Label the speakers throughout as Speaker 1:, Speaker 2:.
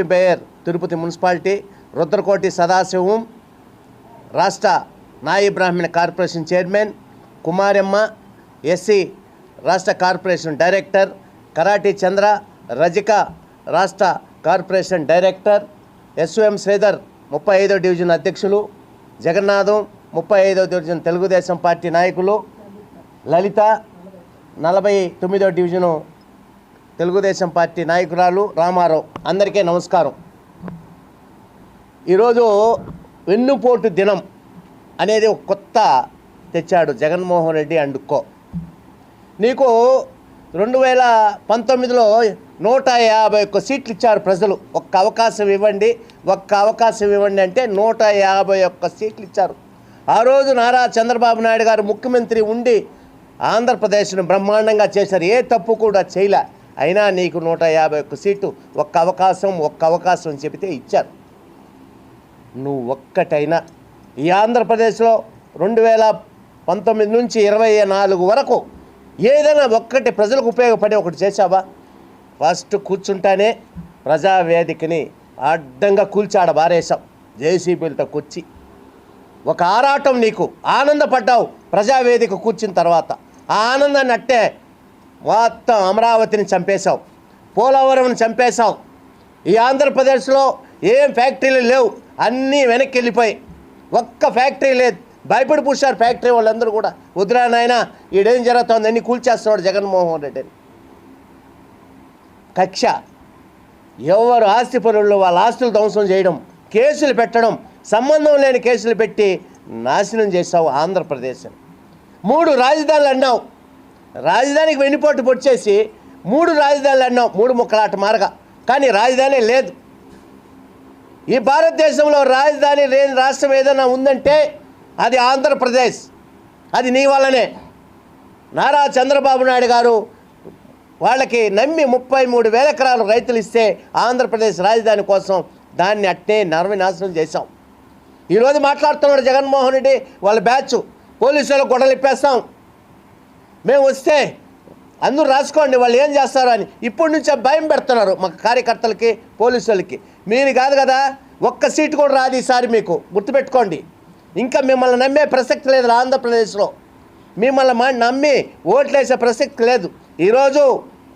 Speaker 1: Mayor Tirupati municipality Rudrakoti Sadasivam, రాష్ట్ర నాయి బ్రాహ్మణ కార్పొరేషన్ చైర్మన్ కుమారమ్మ, ఎస్సీ రాష్ట్ర కార్పొరేషన్ డైరెక్టర్ కరాటి చంద్ర, రజిక రాష్ట్ర కార్పొరేషన్ డైరెక్టర్, ఎస్ఎం శ్రీధర్ 35వ డివిజన్ అధ్యక్షులు, జగన్నాథం 35వ డివిజన్ తెలుగుదేశం పార్టీ నాయకులు, లలిత 49వ డివిజను తెలుగుదేశం పార్టీ నాయకురాలు, రామారావు. అందరికీ నమస్కారం. ఈరోజు వెన్నుపోటు దినం అనేది ఒక కొత్త తెచ్చాడు జగన్మోహన్ రెడ్డి అండ్ కో. నీకు 2019లో 151 సీట్లు ఇచ్చారు ప్రజలు. ఒక్క అవకాశం ఇవ్వండి అంటే 151 సీట్లు ఇచ్చారు. ఆ రోజు నారా చంద్రబాబు నాయుడు గారు ముఖ్యమంత్రి ఉండి ఆంధ్రప్రదేశ్ను బ్రహ్మాండంగా చేశారు. ఏ తప్పు కూడా చేయలే. అయినా నీకు 151 సీటు ఒక్క అవకాశం చెబితే ఇచ్చారు. నువ్వు ఒక్కటైనా ఈ ఆంధ్రప్రదేశ్లో 2019 నుంచి 24 వరకు ఏదైనా ఒక్కటి ప్రజలకు ఉపయోగపడే ఒకటి చేసావా? ఫస్ట్ కూర్చుంటానే ప్రజావేదికని అడ్డంగా కూల్చాడ బారేసావు జేసీబీలతో కూర్చి. ఒక ఆరాటం, నీకు ఆనందపడ్డావు ప్రజావేదిక కూర్చున్న తర్వాత. ఆ ఆనందాన్ని అట్టే మొత్తం అమరావతిని చంపేశావు, పోలవరంని చంపేశావు. ఈ ఆంధ్రప్రదేశ్లో ఏం ఫ్యాక్టరీలు లేవు, అన్నీ వెనక్కి వెళ్ళిపోయి. ఒక్క ఫ్యాక్టరీ లేదు. భయపడి పూశారు ఫ్యాక్టరీ వాళ్ళందరూ కూడా. వద్దురా నాయనా, ఈడేం జరుగుతుంది, అన్నీ కూల్చేస్తున్నాడు జగన్మోహన్ రెడ్డిని. కక్ష, ఎవరు ఆస్తి పనుల్లో వాళ్ళ ఆస్తులు ధ్వంసం చేయడం, కేసులు పెట్టడం, సంబంధం లేని కేసులు పెట్టి నాశనం చేసావు ఆంధ్రప్రదేశ్ని. 3 రాజధానులు అన్నావు. రాజధానికి వెన్నుపోటు పొడిచేసి 3 రాజధానులు అన్నావు, 3 ముక్కలాట మారగా. కానీ రాజధాని లేదు. ఈ భారతదేశంలో రాజధాని లేని రాష్ట్రం ఏదైనా ఉందంటే అది ఆంధ్రప్రదేశ్. అది నీ వల్లనే. నారా చంద్రబాబు నాయుడు గారు వాళ్ళకి నమ్మి 33,000 ఎకరాలు రైతులు ఇస్తే ఆంధ్రప్రదేశ్ రాజధాని కోసం దాన్ని అట్టే నరవినాశనం చేశాం. ఈరోజు మాట్లాడుతున్నాడు జగన్మోహన్ రెడ్డి వాళ్ళ బ్యాచ్. పోలీసులకు గొడవలు ఇప్పేస్తాం, మేము వస్తే అందరూ రాసుకోండి వాళ్ళు ఏం చేస్తారు అని ఇప్పటి నుంచే భయం పెడుతున్నారు మా కార్యకర్తలకి, పోలీసులకి. మీరు కాదు కదా, ఒక్క సీటు కూడా రాదు ఈసారి. మీకు గుర్తుపెట్టుకోండి. ఇంకా మిమ్మల్ని నమ్మే ప్రసక్తి లేదు ఆంధ్రప్రదేశ్లో. మిమ్మల్ని నమ్మి ఓట్లేసే ప్రసక్తి లేదు. ఈరోజు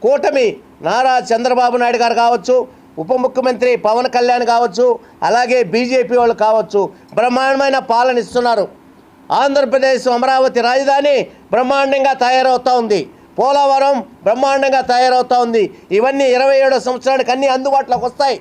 Speaker 1: కూటమి నారా చంద్రబాబు నాయుడు గారు కావచ్చు, ఉప ముఖ్యమంత్రి పవన్ కళ్యాణ్ కావచ్చు, అలాగే బీజేపీ వాళ్ళు కావచ్చు, బ్రహ్మాండమైన పాలన ఇస్తున్నారు. ఆంధ్రప్రదేశ్ అమరావతి రాజధాని బ్రహ్మాండంగా తయారవుతూ ఉంది. పోలవరం బ్రహ్మాండంగా తయారవుతూ ఉంది. ఇవన్నీ 27వ సంవత్సరానికి అన్నీ అందుబాటులోకి వస్తాయి.